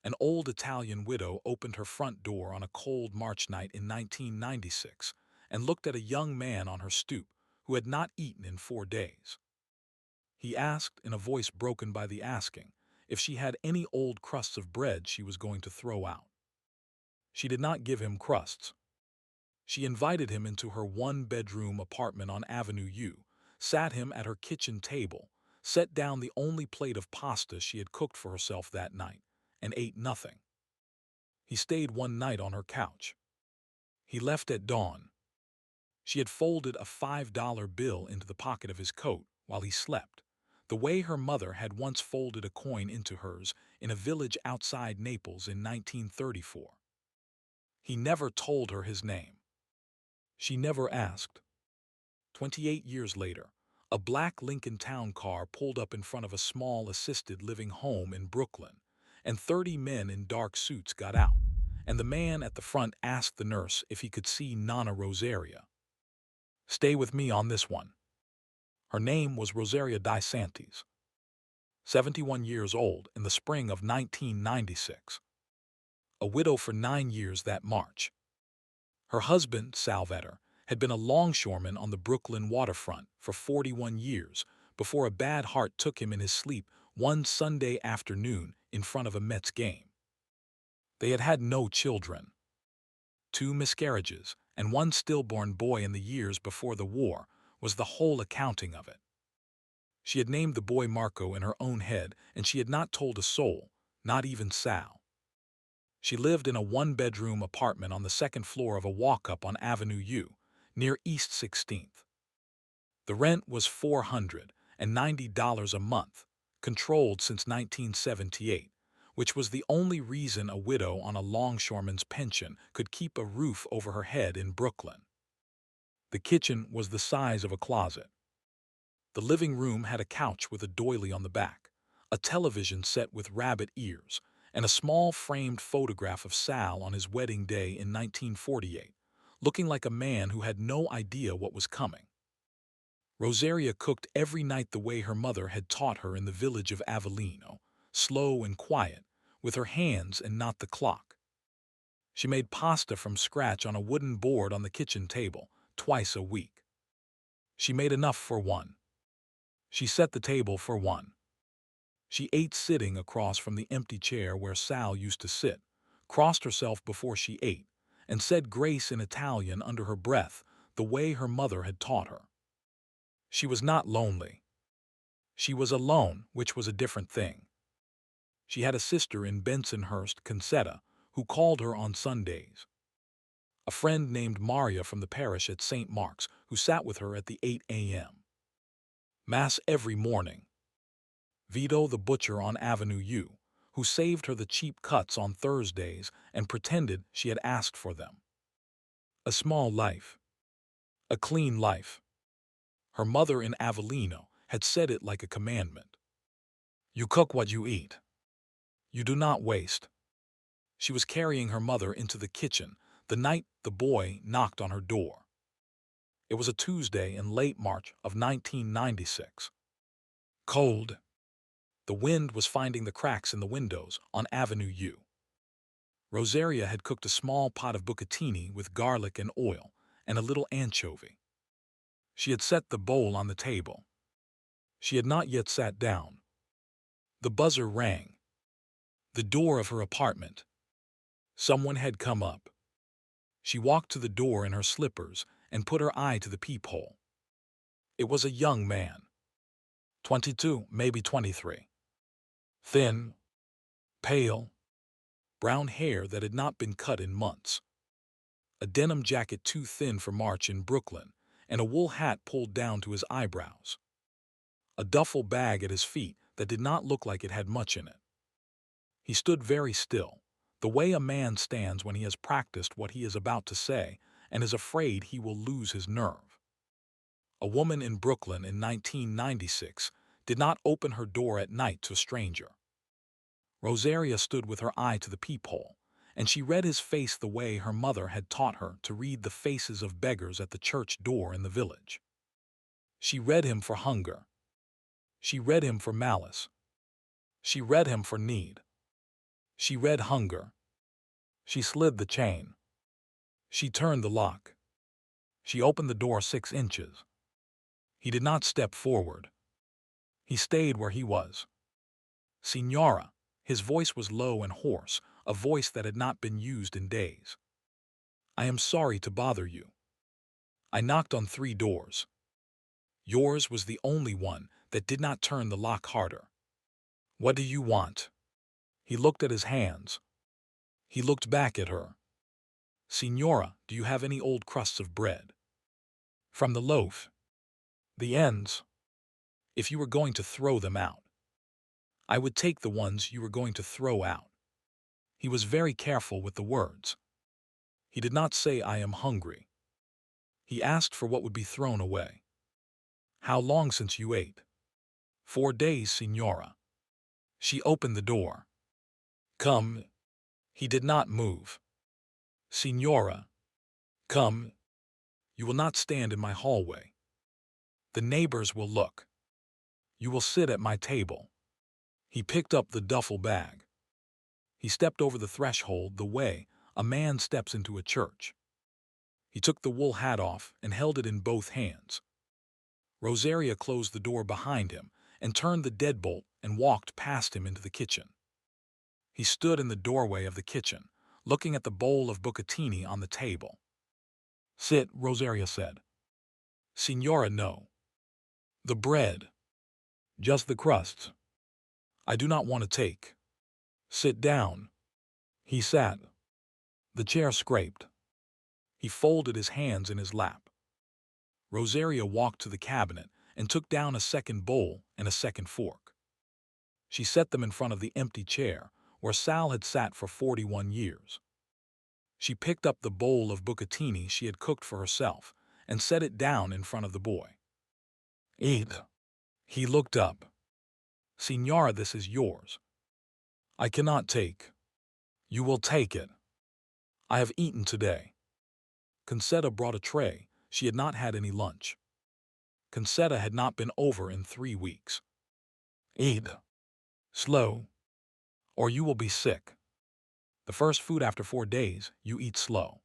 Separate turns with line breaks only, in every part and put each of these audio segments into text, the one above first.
An old Italian widow opened her front door on a cold March night in 1996 and looked at a young man on her stoop who had not eaten in 4 days. He asked, in a voice broken by the asking, if she had any old crusts of bread she was going to throw out. She did not give him crusts. She invited him into her one-bedroom apartment on Avenue U, sat him at her kitchen table, set down the only plate of pasta she had cooked for herself that night, and ate nothing. He stayed one night on her couch. He left at dawn. She had folded a $5 bill into the pocket of his coat while he slept, the way her mother had once folded a coin into hers in a village outside Naples in 1934. He never told her his name. She never asked. 28 years later, a black Lincoln Town car pulled up in front of a small assisted living home in Brooklyn, and 30 men in dark suits got out, and the man at the front asked the nurse if he could see Nana Rosaria. "Stay with me on this one." Her name was Rosaria Di Santis, 71 years old in the spring of 1996. A widow for 9 years that March. Her husband, Salvatore, had been a longshoreman on the Brooklyn waterfront for 41 years before a bad heart took him in his sleep one Sunday afternoon in front of a Mets game. They had had no children. 2 miscarriages and 1 stillborn boy in the years before the war was the whole accounting of it. She had named the boy Marco in her own head, and she had not told a soul, not even Sal. She lived in a one-bedroom apartment on the second floor of a walk-up on Avenue U, near East 16th. The rent was $490 a month, controlled since 1978, which was the only reason a widow on a longshoreman's pension could keep a roof over her head in Brooklyn. The kitchen was the size of a closet. The living room had a couch with a doily on the back, a television set with rabbit ears, and a small framed photograph of Sal on his wedding day in 1948, looking like a man who had no idea what was coming. Rosaria cooked every night the way her mother had taught her in the village of Avellino, slow and quiet, with her hands and not the clock. She made pasta from scratch on a wooden board on the kitchen table, twice a week. She made enough for one. She set the table for one. She ate sitting across from the empty chair where Sal used to sit, crossed herself before she ate, and said grace in Italian under her breath the way her mother had taught her. She was not lonely. She was alone, which was a different thing. She had a sister in Bensonhurst, Concetta, who called her on Sundays. A friend named Maria from the parish at St. Mark's who sat with her at the 8 a.m. Mass every morning. Vito the butcher on Avenue U, who saved her the cheap cuts on Thursdays and pretended she had asked for them. A small life. A clean life. Her mother in Avellino had said it like a commandment. You cook what you eat. You do not waste. She was carrying her mother into the kitchen the night the boy knocked on her door. It was a Tuesday in late March of 1996. Cold. The wind was finding the cracks in the windows on Avenue U. Rosaria had cooked a small pot of bucatini with garlic and oil and a little anchovy. She had set the bowl on the table. She had not yet sat down. The buzzer rang. The door of her apartment. Someone had come up. She walked to the door in her slippers and put her eye to the peephole. It was a young man. 22, maybe 23. Thin, pale, brown hair that had not been cut in months. A denim jacket too thin for March in Brooklyn, and a wool hat pulled down to his eyebrows. A duffel bag at his feet that did not look like it had much in it. He stood very still, the way a man stands when he has practiced what he is about to say and is afraid he will lose his nerve. A woman in Brooklyn in 1996 did not open her door at night to a stranger. Rosaria stood with her eye to the peephole, and she read his face the way her mother had taught her to read the faces of beggars at the church door in the village. She read him for hunger. She read him for malice. She read him for need. She read hunger. She slid the chain. She turned the lock. She opened the door 6 inches. He did not step forward. He stayed where he was. Signora, his voice was low and hoarse, a voice that had not been used in days. I am sorry to bother you. I knocked on 3 doors. Yours was the only one that did not turn the lock harder. What do you want? He looked at his hands. He looked back at her. Signora, do you have any old crusts of bread? From the loaf. The ends. If you were going to throw them out, I would take the ones you were going to throw out. He was very careful with the words. He did not say, I am hungry. He asked for what would be thrown away. How long since you ate? 4 days, Signora. She opened the door. Come. He did not move. Signora. Come. You will not stand in my hallway. The neighbors will look. You will sit at my table. He picked up the duffel bag. He stepped over the threshold the way a man steps into a church. He took the wool hat off and held it in both hands. Rosaria closed the door behind him and turned the deadbolt and walked past him into the kitchen. He stood in the doorway of the kitchen, looking at the bowl of bucatini on the table. Sit, Rosaria said. Signora, no. The bread. Just the crusts. I do not want to take. Sit down. He sat. The chair scraped. He folded his hands in his lap. Rosaria walked to the cabinet and took down a second bowl and a second fork. She set them in front of the empty chair where Sal had sat for 41 years. She picked up the bowl of bucatini she had cooked for herself and set it down in front of the boy. Eat. He looked up. Signora, this is yours. I cannot take. You will take it. I have eaten today. Concetta brought a tray. She had not had any lunch. Concetta had not been over in 3 weeks. Eat. Slow. Or you will be sick. The first food after 4 days, you eat slow.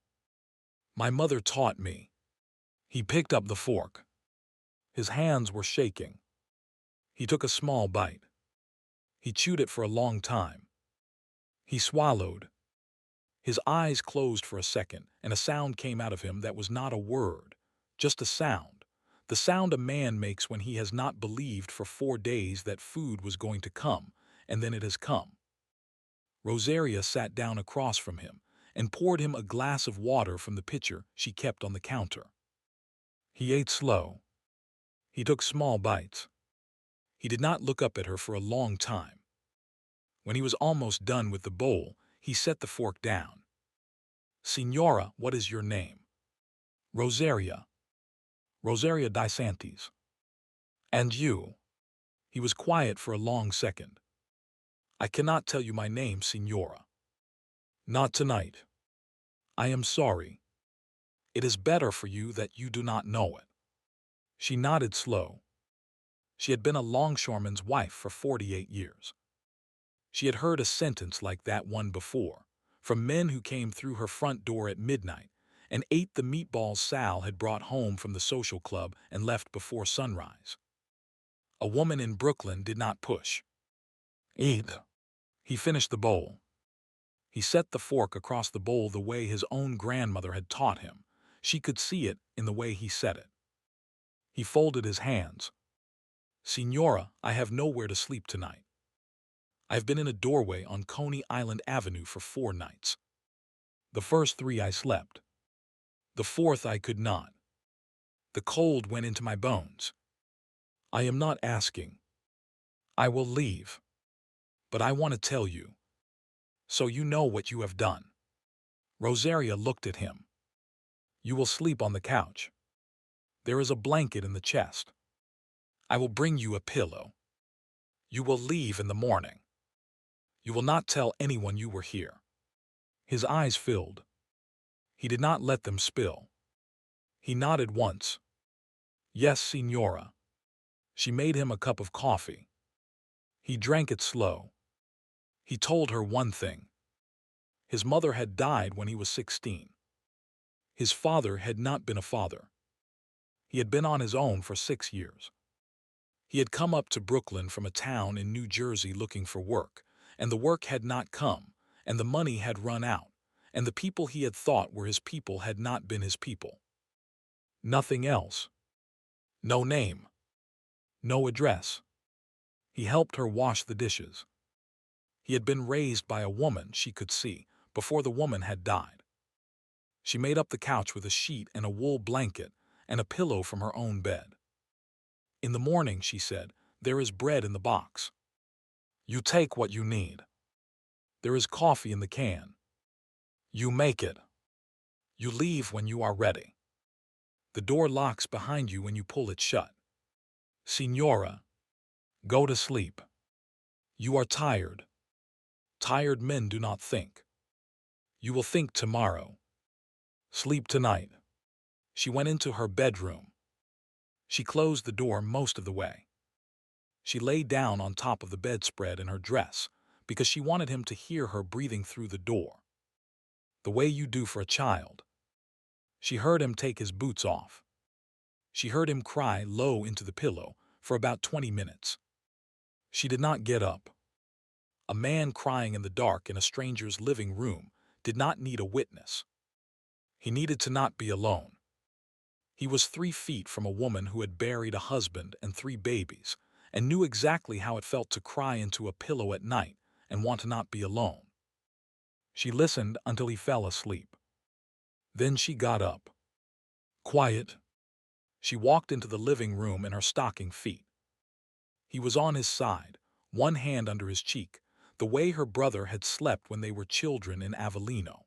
My mother taught me. He picked up the fork. His hands were shaking. He took a small bite. He chewed it for a long time. He swallowed. His eyes closed for a second, and a sound came out of him that was not a word, just a sound. The sound a man makes when he has not believed for 4 days that food was going to come, and then it has come. Rosaria sat down across from him and poured him a glass of water from the pitcher she kept on the counter. He ate slow. He took small bites. He did not look up at her for a long time. When he was almost done with the bowl, he set the fork down. Signora, what is your name? Rosaria. Rosaria DeSantis. And you? He was quiet for a long second. I cannot tell you my name, Signora. Not tonight. I am sorry. It is better for you that you do not know it. She nodded slow. She had been a longshoreman's wife for 48 years. She had heard a sentence like that one before, from men who came through her front door at midnight and ate the meatballs Sal had brought home from the social club and left before sunrise. A woman in Brooklyn did not push. Eat. He finished the bowl. He set the fork across the bowl the way his own grandmother had taught him. She could see it in the way he set it. He folded his hands. Signora, I have nowhere to sleep tonight. I have been in a doorway on Coney Island Avenue for 4 nights. The first 3 I slept. The 4th I could not. The cold went into my bones. I am not asking. I will leave. But I want to tell you. So you know what you have done. Rosaria looked at him. You will sleep on the couch. There is a blanket in the chest. I will bring you a pillow. You will leave in the morning. You will not tell anyone you were here. His eyes filled. He did not let them spill. He nodded once. Yes, Signora. She made him a cup of coffee. He drank it slow. He told her one thing. His mother had died when he was 16. His father had not been a father. He had been on his own for 6 years. He had come up to Brooklyn from a town in New Jersey looking for work, and the work had not come, and the money had run out, and the people he had thought were his people had not been his people. Nothing else. No name. No address. He helped her wash the dishes. He had been raised by a woman she could see before the woman had died. She made up the couch with a sheet and a wool blanket and a pillow from her own bed. In the morning, she said, there is bread in the box. You take what you need. There is coffee in the can. You make it. You leave when you are ready. The door locks behind you when you pull it shut. Signora, go to sleep. You are tired. Tired men do not think. You will think tomorrow. Sleep tonight. She went into her bedroom. She closed the door most of the way. She lay down on top of the bedspread in her dress because she wanted him to hear her breathing through the door. The way you do for a child. She heard him take his boots off. She heard him cry low into the pillow for about 20 minutes. She did not get up. A man crying in the dark in a stranger's living room did not need a witness. He needed to not be alone. He was 3 feet from a woman who had buried a husband and 3 babies and knew exactly how it felt to cry into a pillow at night and want to not be alone. She listened until he fell asleep. Then she got up. Quiet. She walked into the living room in her stocking feet. He was on his side, one hand under his cheek, the way her brother had slept when they were children in Avellino.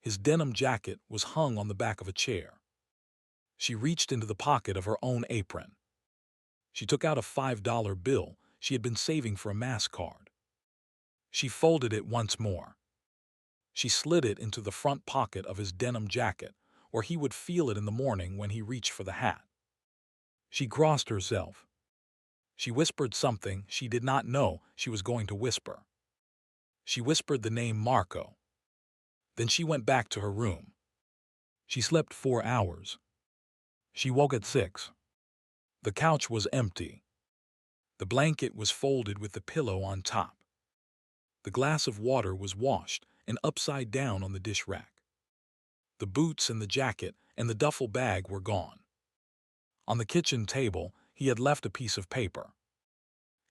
His denim jacket was hung on the back of a chair. She reached into the pocket of her own apron. She took out a $5 bill she had been saving for a mass card. She folded it once more. She slid it into the front pocket of his denim jacket, where he would feel it in the morning when he reached for the hat. She crossed herself. She whispered something she did not know she was going to whisper. She whispered the name Marco. Then she went back to her room. She slept 4 hours. She woke at 6. The couch was empty. The blanket was folded with the pillow on top. The glass of water was washed and upside down on the dish rack. The boots and the jacket and the duffel bag were gone. On the kitchen table, he had left a piece of paper.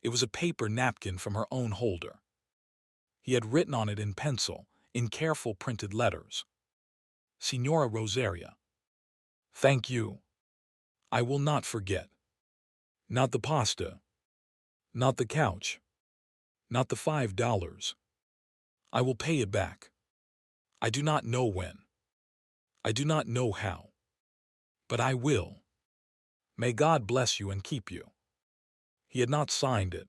It was a paper napkin from her own holder. He had written on it in pencil, in careful printed letters. Signora Rosaria. Thank you. I will not forget. Not the pasta. Not the couch. Not the $5. I will pay it back. I do not know when. I do not know how. But I will. May God bless you and keep you. He had not signed it.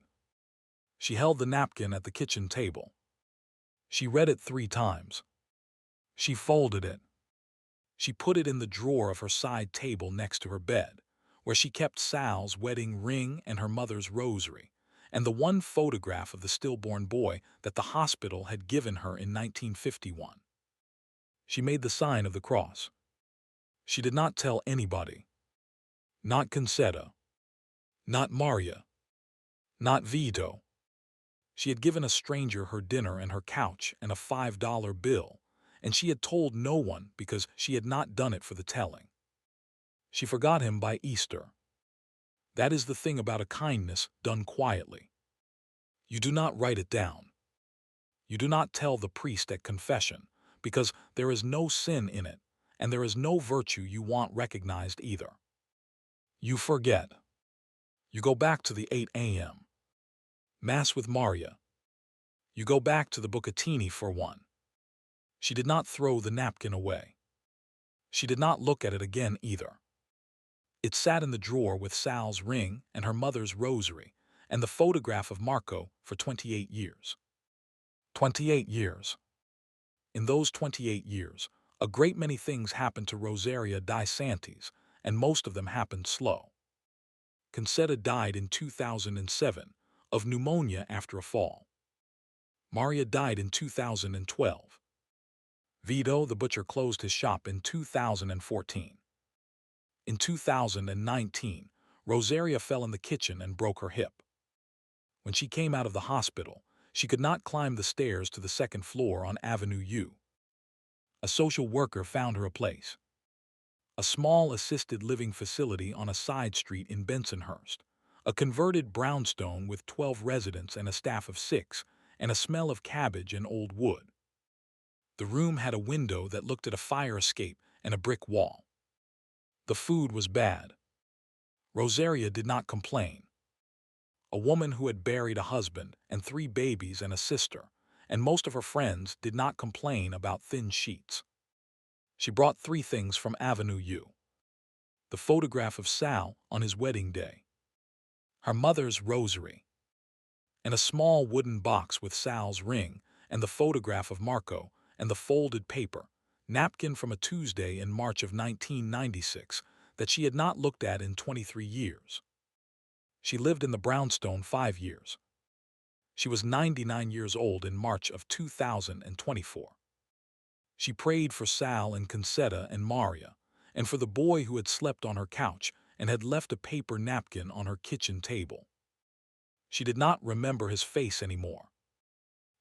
She held the napkin at the kitchen table. She read it 3 times. She folded it. She put it in the drawer of her side table next to her bed, where she kept Sal's wedding ring and her mother's rosary, and the one photograph of the stillborn boy that the hospital had given her in 1951. She made the sign of the cross. She did not tell anybody. Not Concetta. Not Maria. Not Vito. She had given a stranger her dinner and her couch and a $5 bill, and she had told no one because she had not done it for the telling. She forgot him by Easter. That is the thing about a kindness done quietly. You do not write it down. You do not tell the priest at confession, because there is no sin in it, and there is no virtue you want recognized either. You forget. You go back to the 8 a.m. Mass with Maria. You go back to the Bucatini for one. She did not throw the napkin away. She did not look at it again either. It sat in the drawer with Sal's ring and her mother's rosary and the photograph of Marco for 28 years. 28 years. In those 28 years, a great many things happened to Rosaria Di Santis, and most of them happened slow. Concetta died in 2007 of pneumonia after a fall. Maria died in 2012. Vito, the butcher, closed his shop in 2014. In 2019, Rosaria fell in the kitchen and broke her hip. When she came out of the hospital, she could not climb the stairs to the second floor on Avenue U. A social worker found her a place, a small assisted living facility on a side street in Bensonhurst, a converted brownstone with 12 residents and a staff of 6, and a smell of cabbage and old wood. The room had a window that looked at a fire escape and a brick wall. The food was bad. Rosaria did not complain. A woman who had buried a husband and 3 babies and a sister, and most of her friends did not complain about thin sheets. She brought 3 things from Avenue U. The photograph of Sal on his wedding day, her mother's rosary, and a small wooden box with Sal's ring and the photograph of Marco and the folded paper, napkin from a Tuesday in March of 1996 that she had not looked at in 23 years. She lived in the brownstone 5 years. She was 99 years old in March of 2024. She prayed for Sal and Concetta and Maria, and for the boy who had slept on her couch and had left a paper napkin on her kitchen table. She did not remember his face anymore.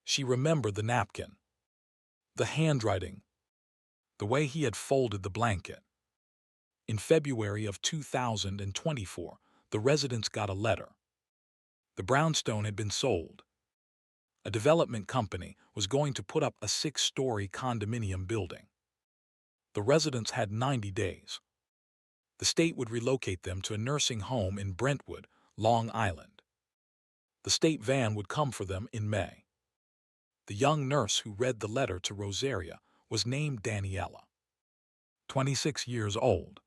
She remembered the napkin, the handwriting, the way he had folded the blanket. In February of 2024, the residents got a letter. The brownstone had been sold. A development company was going to put up a 6-story condominium building. The residents had 90 days. The state would relocate them to a nursing home in Brentwood, Long Island. The state van would come for them in May. The young nurse who read the letter to Rosaria was named Daniela, 26 years old.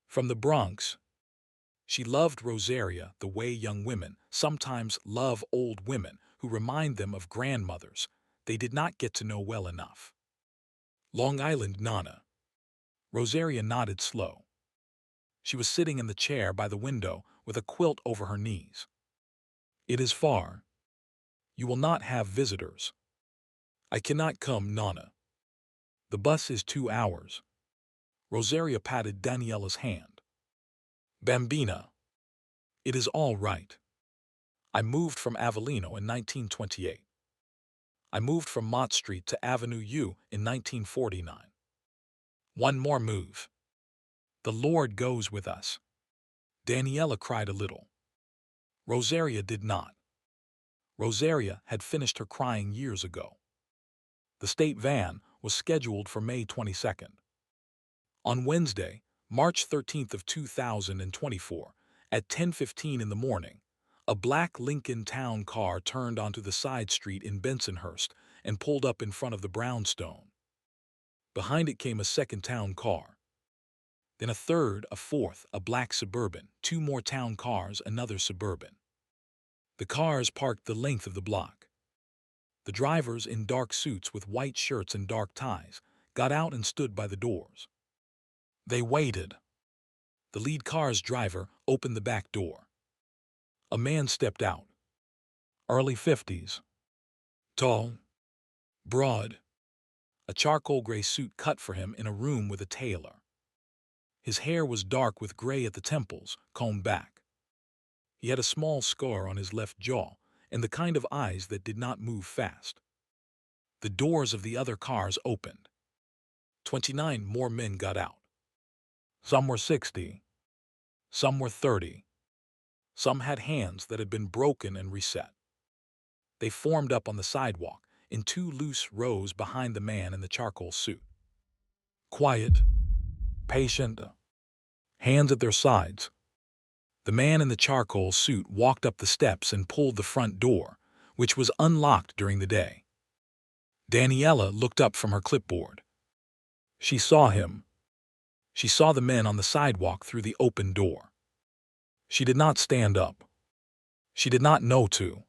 From the Bronx, she loved Rosaria the way young women sometimes love old women who remind them of grandmothers they did not get to know well enough. Long Island Nana. Rosaria nodded slow. She was sitting in the chair by the window with a quilt over her knees. It is far. You will not have visitors. I cannot come, Nana. The bus is 2 hours. Rosaria patted Daniela's hand. Bambina. It is all right. I moved from Avellino in 1928. I moved from Mott Street to Avenue U in 1949. One more move. The Lord goes with us. Daniela cried a little. Rosaria did not. Rosaria had finished her crying years ago. The state van was scheduled for May 22nd. On Wednesday, March 13th of 2024, at 10:15 in the morning, a black Lincoln Town car turned onto the side street in Bensonhurst and pulled up in front of the brownstone. Behind it came a second town car. Then a third, a fourth, a black Suburban, 2 more town cars, another Suburban. The cars parked the length of the block. The drivers, in dark suits with white shirts and dark ties, got out and stood by the doors. They waited. The lead car's driver opened the back door. A man stepped out. Early 50s. Tall. Broad. A charcoal gray suit cut for him in a room with a tailor. His hair was dark with gray at the temples, combed back. He had a small scar on his left jaw and the kind of eyes that did not move fast. The doors of the other cars opened. 29 more men got out. Some were 60. Some were 30. Some had hands that had been broken and reset. They formed up on the sidewalk in 2 loose rows behind the man in the charcoal suit. Quiet, patient, hands at their sides. The man in the charcoal suit walked up the steps and pulled the front door, which was unlocked during the day. Daniela looked up from her clipboard. She saw him. She saw the men on the sidewalk through the open door. She did not stand up. She did not know to.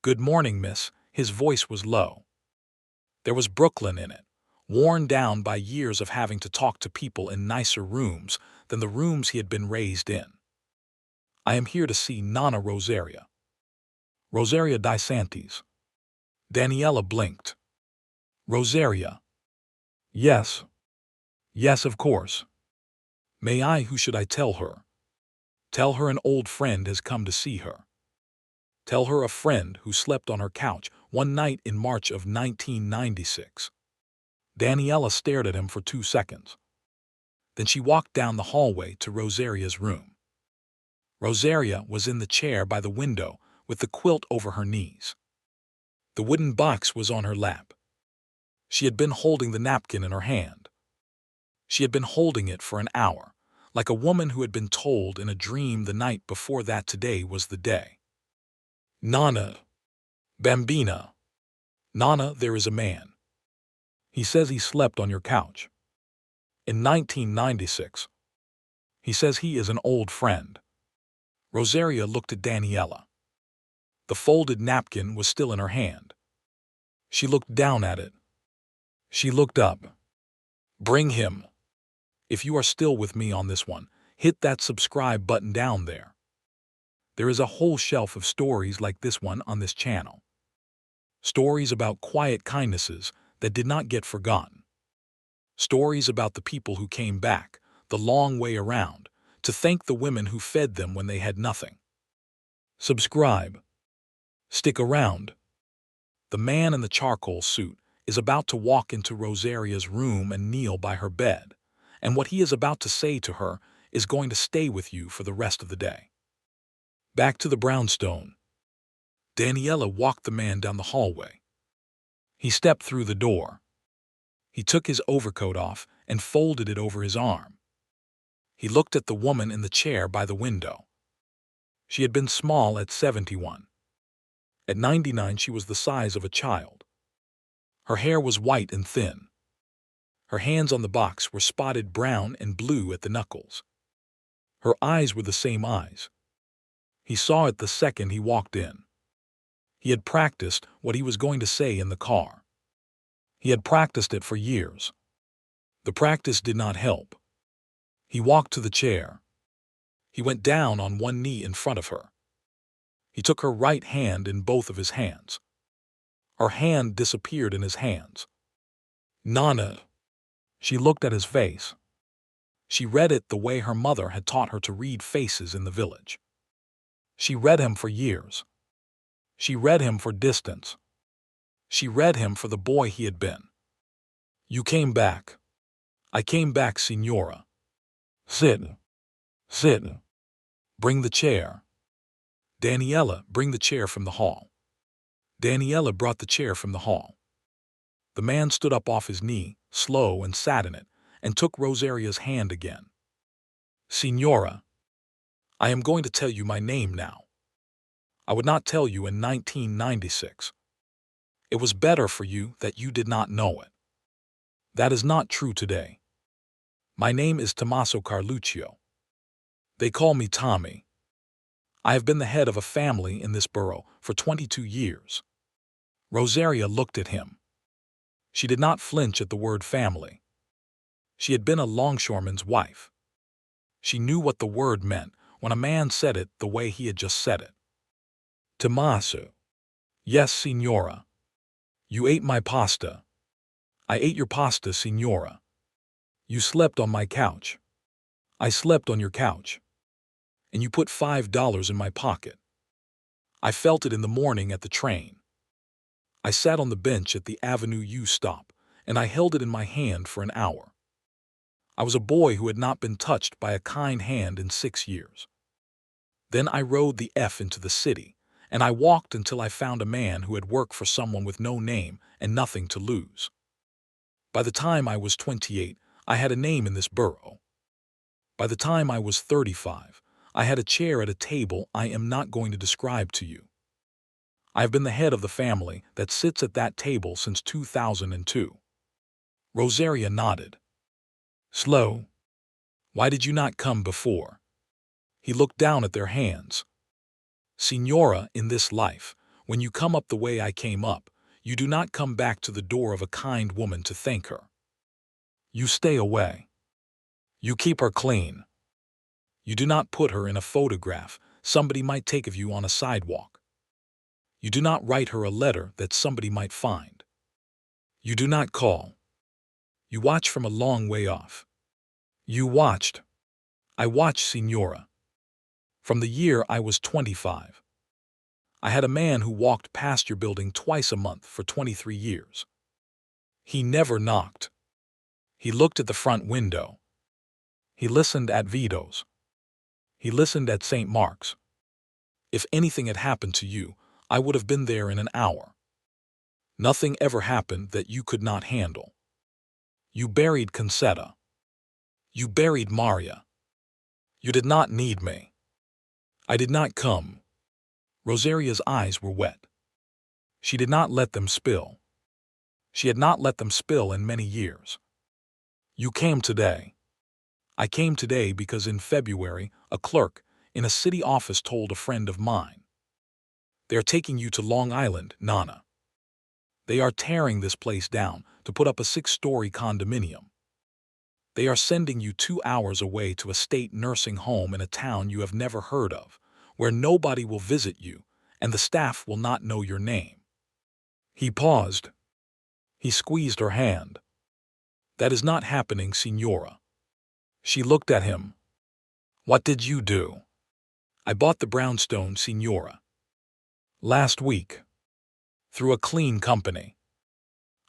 Good morning, miss. His voice was low. There was Brooklyn in it, worn down by years of having to talk to people in nicer rooms than the rooms he had been raised in. I am here to see Nana Rosaria. Rosaria DeSantis. Daniela blinked. Rosaria. Yes. Yes, of course. May I? Who should I tell her? Tell her an old friend has come to see her. Tell her a friend who slept on her couch one night in March of 1996. Daniela stared at him for 2 seconds. Then she walked down the hallway to Rosaria's room. Rosaria was in the chair by the window with the quilt over her knees. The wooden box was on her lap. She had been holding the napkin in her hand. She had been holding it for an hour, like a woman who had been told in a dream the night before that today was the day. Nana. Bambina. Nana, there is a man. He says he slept on your couch. In 1996. He says he is an old friend. Rosaria looked at Daniela. The folded napkin was still in her hand. She looked down at it. She looked up. Bring him. If you are still with me on this one, hit that subscribe button down there. There is a whole shelf of stories like this one on this channel. Stories about quiet kindnesses that did not get forgotten. Stories about the people who came back, the long way around, to thank the women who fed them when they had nothing. Subscribe. Stick around. The man in the charcoal suit is about to walk into Rosaria's room and kneel by her bed, and what he is about to say to her is going to stay with you for the rest of the day. Back to the brownstone. Daniela walked the man down the hallway. He stepped through the door. He took his overcoat off and folded it over his arm. He looked at the woman in the chair by the window. She had been small at 71. At 99, she was the size of a child. Her hair was white and thin. Her hands on the box were spotted brown and blue at the knuckles. Her eyes were the same eyes. He saw it the second he walked in. He had practiced what he was going to say in the car. He had practiced it for years. The practice did not help. He walked to the chair. He went down on one knee in front of her. He took her right hand in both of his hands. Her hand disappeared in his hands. Nana. She looked at his face. She read it the way her mother had taught her to read faces in the village. She read him for years. She read him for distance. She read him for the boy he had been. You came back. I came back, Signora. Sit. Sit. Bring the chair. Daniela, bring the chair from the hall. Daniela brought the chair from the hall. The man stood up off his knee, slow, and sat in it, and took Rosaria's hand again. Signora, I am going to tell you my name now. I would not tell you in 1996. It was better for you that you did not know it. That is not true today. My name is Tommaso Carluccio. They call me Tommy. I have been the head of a family in this borough for 22 years. Rosaria looked at him. She did not flinch at the word family. She had been a longshoreman's wife. She knew what the word meant when a man said it the way he had just said it. Tommaso. Yes, Signora. You ate my pasta. I ate your pasta, Signora. You slept on my couch. I slept on your couch. And you put $5 in my pocket. I felt it in the morning at the train. I sat on the bench at the Avenue U stop, and I held it in my hand for an hour. I was a boy who had not been touched by a kind hand in 6 years. Then I rode the F into the city, and I walked until I found a man who had worked for someone with no name and nothing to lose. By the time I was 28, I had a name in this borough. By the time I was 35, I had a chair at a table I am not going to describe to you. I have been the head of the family that sits at that table since 2002. Rosaria nodded. Slow. Why did you not come before? He looked down at their hands. Signora, in this life, when you come up the way I came up, you do not come back to the door of a kind woman to thank her. You stay away. You keep her clean. You do not put her in a photograph somebody might take of you on a sidewalk. You do not write her a letter that somebody might find. You do not call. You watch from a long way off. You watched. I watched, Signora. From the year I was 25. I had a man who walked past your building twice a month for 23 years. He never knocked. He looked at the front window. He listened at Vito's. He listened at St. Mark's. If anything had happened to you, I would have been there in an hour. Nothing ever happened that you could not handle. You buried Concetta. You buried Maria. You did not need me. I did not come. Rosaria's eyes were wet. She did not let them spill. She had not let them spill in many years. You came today. I came today because in February, a clerk in a city office told a friend of mine. They are taking you to Long Island, Nana. They are tearing this place down to put up a 6-story condominium. They are sending you 2 hours away to a state nursing home in a town you have never heard of, where nobody will visit you and the staff will not know your name. He paused. He squeezed her hand. That is not happening, Signora. She looked at him. What did you do? I bought the brownstone, Signora. Last week. Through a clean company.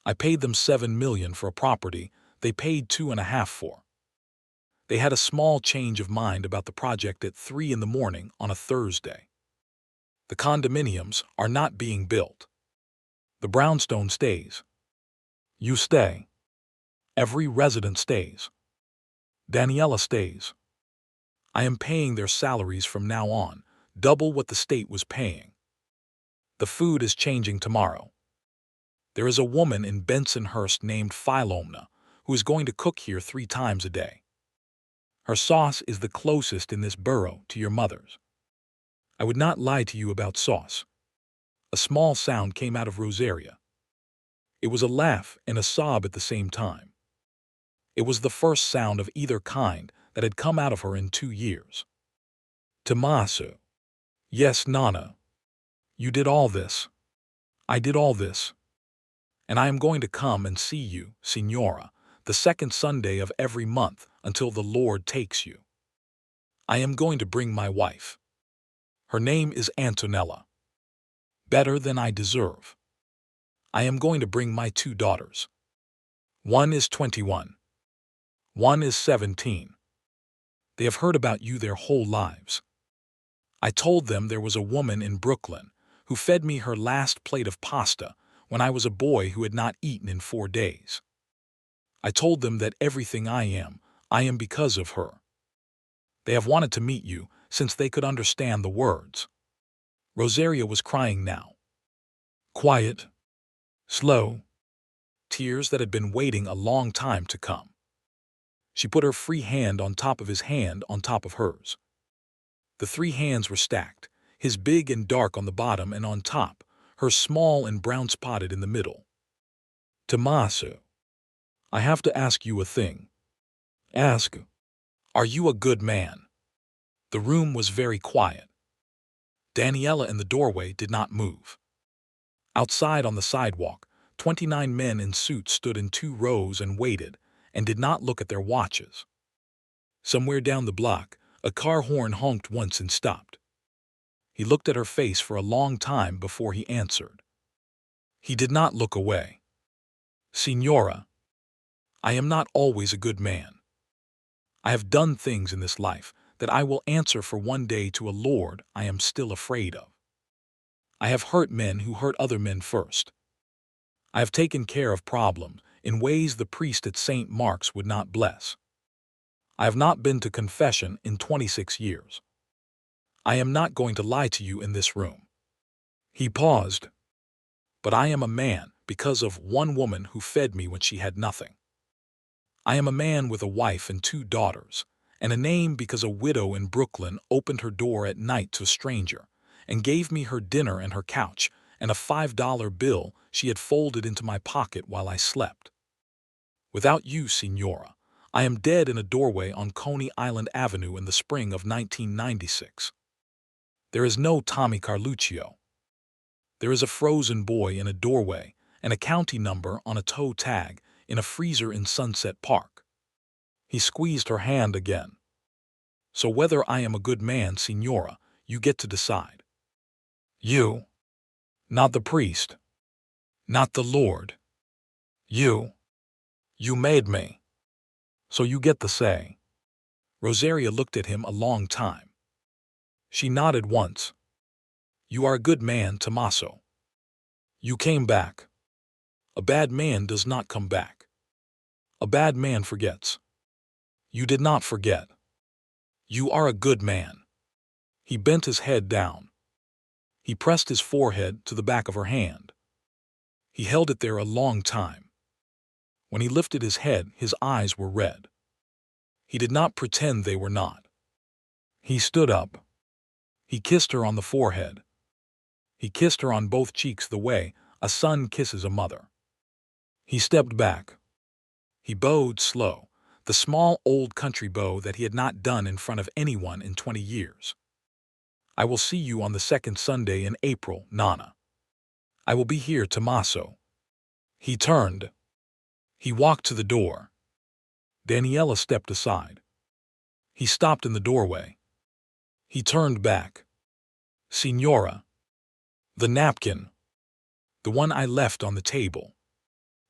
I paid them $7 million for a property they paid 2.5 for. They had a small change of mind about the project at 3 in the morning on a Thursday. The condominiums are not being built. The brownstone stays. You stay. Every resident stays. Daniela stays. I am paying their salaries from now on, double what the state was paying. The food is changing tomorrow. There is a woman in Bensonhurst named Philomena who is going to cook here 3 times a day. Her sauce is the closest in this borough to your mother's. I would not lie to you about sauce. A small sound came out of Rosaria. It was a laugh and a sob at the same time. It was the first sound of either kind that had come out of her in 2 years. Tommaso. Yes, Nana. You did all this. I did all this. And I am going to come and see you, Signora, the second Sunday of every month until the Lord takes you. I am going to bring my wife. Her name is Antonella. Better than I deserve. I am going to bring my 2 daughters. One is 21. One is 17. They have heard about you their whole lives. I told them there was a woman in Brooklyn who fed me her last plate of pasta when I was a boy who had not eaten in 4 days. I told them that everything I am because of her. They have wanted to meet you since they could understand the words. Rosaria was crying now. Quiet, slow, tears that had been waiting a long time to come. She put her free hand on top of his hand on top of hers. The 3 hands were stacked, his big and dark on the bottom and on top, her small and brown spotted in the middle. Tommaso, I have to ask you a thing. Ask, are you a good man? The room was very quiet. Daniela in the doorway did not move. Outside on the sidewalk, 29 men in suits stood in 2 rows and waited, and did not look at their watches. Somewhere down the block, a car horn honked once and stopped. He looked at her face for a long time before he answered. He did not look away. Signora, I am not always a good man. I have done things in this life that I will answer for one day to a Lord I am still afraid of. I have hurt men who hurt other men first. I have taken care of problems in ways the priest at St. Mark's would not bless. I have not been to confession in 26 years. I am not going to lie to you in this room. He paused. But I am a man because of one woman who fed me when she had nothing. I am a man with a wife and 2 daughters, and a name because a widow in Brooklyn opened her door at night to a stranger and gave me her dinner and her couch and a $5 bill she had folded into my pocket while I slept. Without you, Signora, I am dead in a doorway on Coney Island Avenue in the spring of 1996. There is no Tommy Carluccio. There is a frozen boy in a doorway and a county number on a toe tag in a freezer in Sunset Park. He squeezed her hand again. So whether I am a good man, Signora, you get to decide. You. Not the priest. Not the Lord. You. You made me. So you get the say. Rosaria looked at him a long time. She nodded once. You are a good man, Tommaso. You came back. A bad man does not come back. A bad man forgets. You did not forget. You are a good man. He bent his head down. He pressed his forehead to the back of her hand. He held it there a long time. When he lifted his head, his eyes were red. He did not pretend they were not. He stood up. He kissed her on the forehead. He kissed her on both cheeks the way a son kisses a mother. He stepped back. He bowed slow, the small old country bow that he had not done in front of anyone in 20 years. I will see you on the second Sunday in April, Nonna. I will be here, Tommaso. He turned. He walked to the door. Daniela stepped aside. He stopped in the doorway. He turned back. Signora. The napkin. The one I left on the table.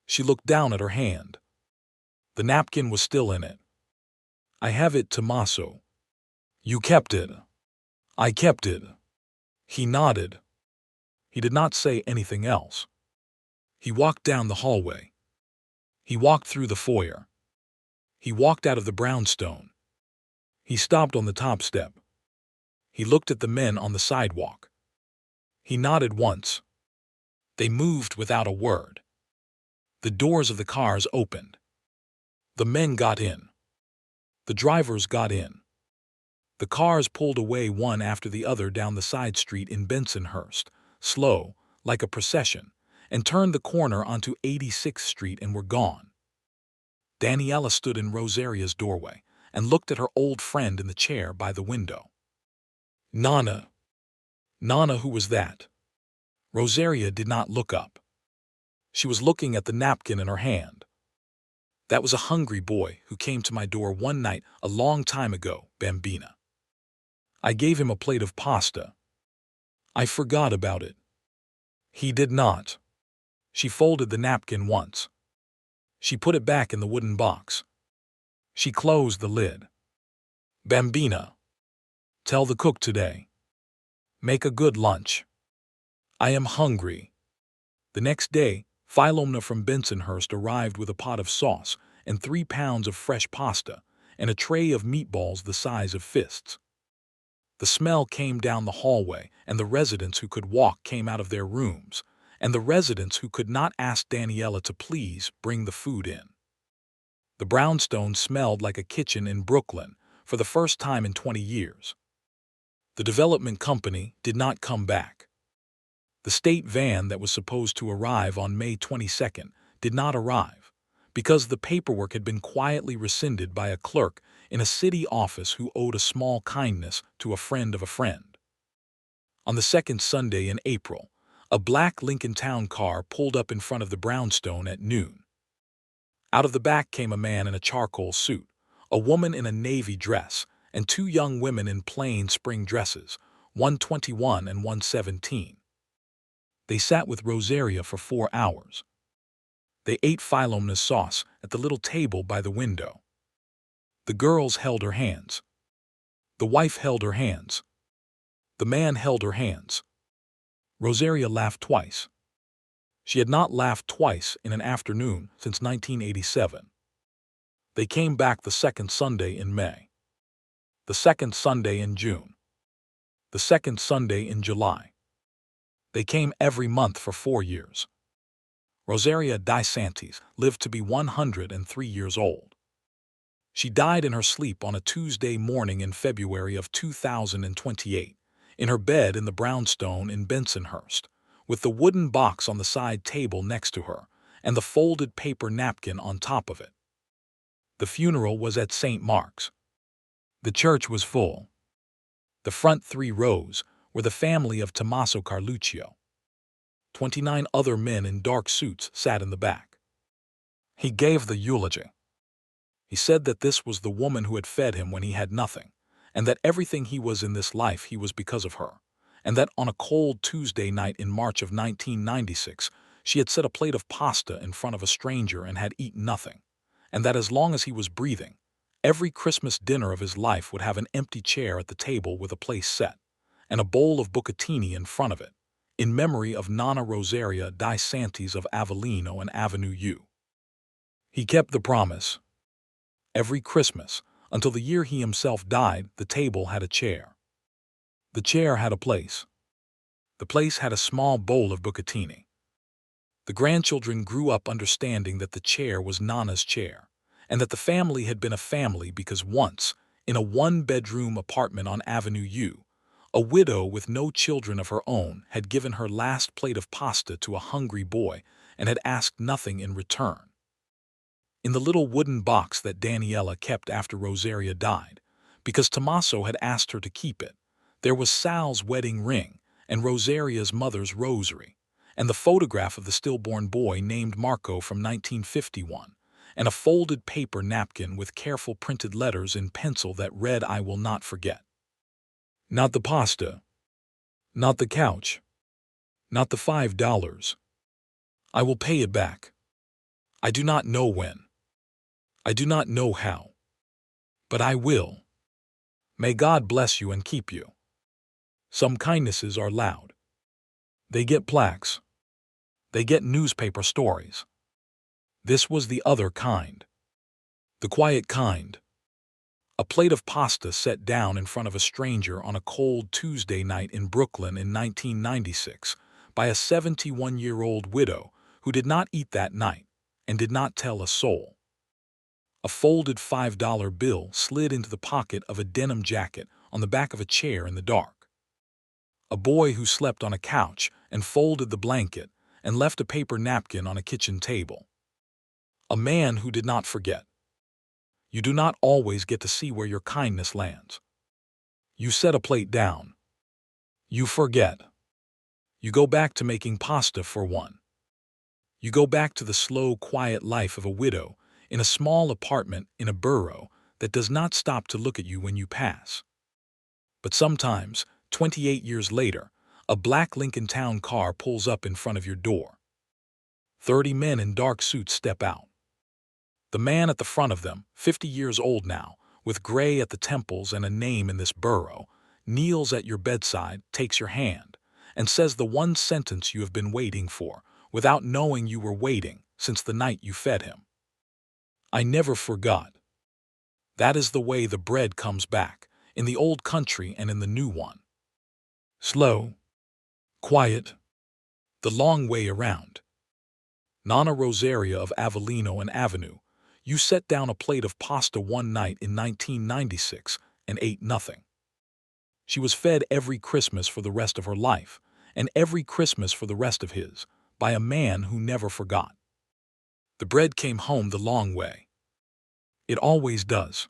She looked down at her hand. The napkin was still in it. I have it, Tommaso. You kept it. I kept it. He nodded. He did not say anything else. He walked down the hallway. He walked through the foyer. He walked out of the brownstone. He stopped on the top step. He looked at the men on the sidewalk. He nodded once. They moved without a word. The doors of the cars opened. The men got in. The drivers got in. The cars pulled away one after the other down the side street in Bensonhurst, slow, like a procession, and turned the corner onto 86th Street and were gone. Daniela stood in Rosaria's doorway and looked at her old friend in the chair by the window. Nonna. Nonna, who was that? Rosaria did not look up. She was looking at the napkin in her hand. That was a hungry boy who came to my door one night a long time ago, Bambina. I gave him a plate of pasta. I forgot about it. He did not. She folded the napkin once. She put it back in the wooden box. She closed the lid. Bambina. Tell the cook today. Make a good lunch. I am hungry. The next day, Philomena from Bensonhurst arrived with a pot of sauce and 3 pounds of fresh pasta and a tray of meatballs the size of fists. The smell came down the hallway, and the residents who could walk came out of their rooms, and the residents who could not asked Daniela to please bring the food in. The brownstone smelled like a kitchen in Brooklyn for the first time in 20 years. The development company did not come back. The state van that was supposed to arrive on May 22nd did not arrive because the paperwork had been quietly rescinded by a clerk in a city office who owed a small kindness to a friend of a friend. On the second Sunday in April, a black Lincoln Town car pulled up in front of the brownstone at noon. Out of the back came a man in a charcoal suit, a woman in a navy dress, and 2 young women in plain spring dresses, 121 and 117. They sat with Rosaria for 4 hours. They ate Philomena's sauce at the little table by the window. The girls held her hands. The wife held her hands. The man held her hands. Rosaria laughed twice. She had not laughed twice in an afternoon since 1987. They came back the second Sunday in May. The second Sunday in June. The second Sunday in July. They came every month for 4 years. Rosaria Di Santis lived to be 103 years old. She died in her sleep on a Tuesday morning in February of 2028, in her bed in the brownstone in Bensonhurst, with the wooden box on the side table next to her and the folded paper napkin on top of it. The funeral was at St. Mark's. The church was full. The front 3 rows were the family of Tommaso Carluccio. 29 other men in dark suits sat in the back. He gave the eulogy. He said that this was the woman who had fed him when he had nothing, and that everything he was in this life he was because of her, and that on a cold Tuesday night in March of 1996, she had set a plate of pasta in front of a stranger and had eaten nothing, and that as long as he was breathing, every Christmas dinner of his life would have an empty chair at the table with a place set, and a bowl of bucatini in front of it, in memory of Nonna Rosaria di Santis of Avellino and Avenue U. He kept the promise. Every Christmas, until the year he himself died, the table had a chair. The chair had a place. The place had a small bowl of bucatini. The grandchildren grew up understanding that the chair was Nana's chair, and that the family had been a family because once, in a one-bedroom apartment on Avenue U, a widow with no children of her own had given her last plate of pasta to a hungry boy and had asked nothing in return. In the little wooden box that Daniela kept after Rosaria died, because Tommaso had asked her to keep it, there was Sal's wedding ring and Rosaria's mother's rosary, and the photograph of the stillborn boy named Marco from 1951, and a folded paper napkin with careful printed letters in pencil that read, "I will not forget." Not the pasta. Not the couch. Not the $5. I will pay it back. I do not know when. I do not know how. But I will. May God bless you and keep you. Some kindnesses are loud. They get plaques. They get newspaper stories. This was the other kind. The quiet kind. A plate of pasta set down in front of a stranger on a cold Tuesday night in Brooklyn in 1996 by a 71-year-old widow who did not eat that night and did not tell a soul. A folded $5 bill slid into the pocket of a denim jacket on the back of a chair in the dark. A boy who slept on a couch and folded the blanket and left a paper napkin on a kitchen table. A man who did not forget. You do not always get to see where your kindness lands. You set a plate down. You forget. You go back to making pasta for one. You go back to the slow, quiet life of a widow in a small apartment in a borough that does not stop to look at you when you pass. But sometimes, 28 years later, a black Lincoln Town car pulls up in front of your door. 30 men in dark suits step out. The man at the front of them, 50 years old now, with gray at the temples and a name in this borough, kneels at your bedside, takes your hand, and says the one sentence you have been waiting for, without knowing you were waiting since the night you fed him. I never forgot. That is the way the bread comes back, in the old country and in the new one. Slow. Quiet. The long way around. Nonna Rosaria of Avellino and Avenue, you set down a plate of pasta one night in 1996 and ate nothing. She was fed every Christmas for the rest of her life, and every Christmas for the rest of his, by a man who never forgot. The bread came home the long way. It always does.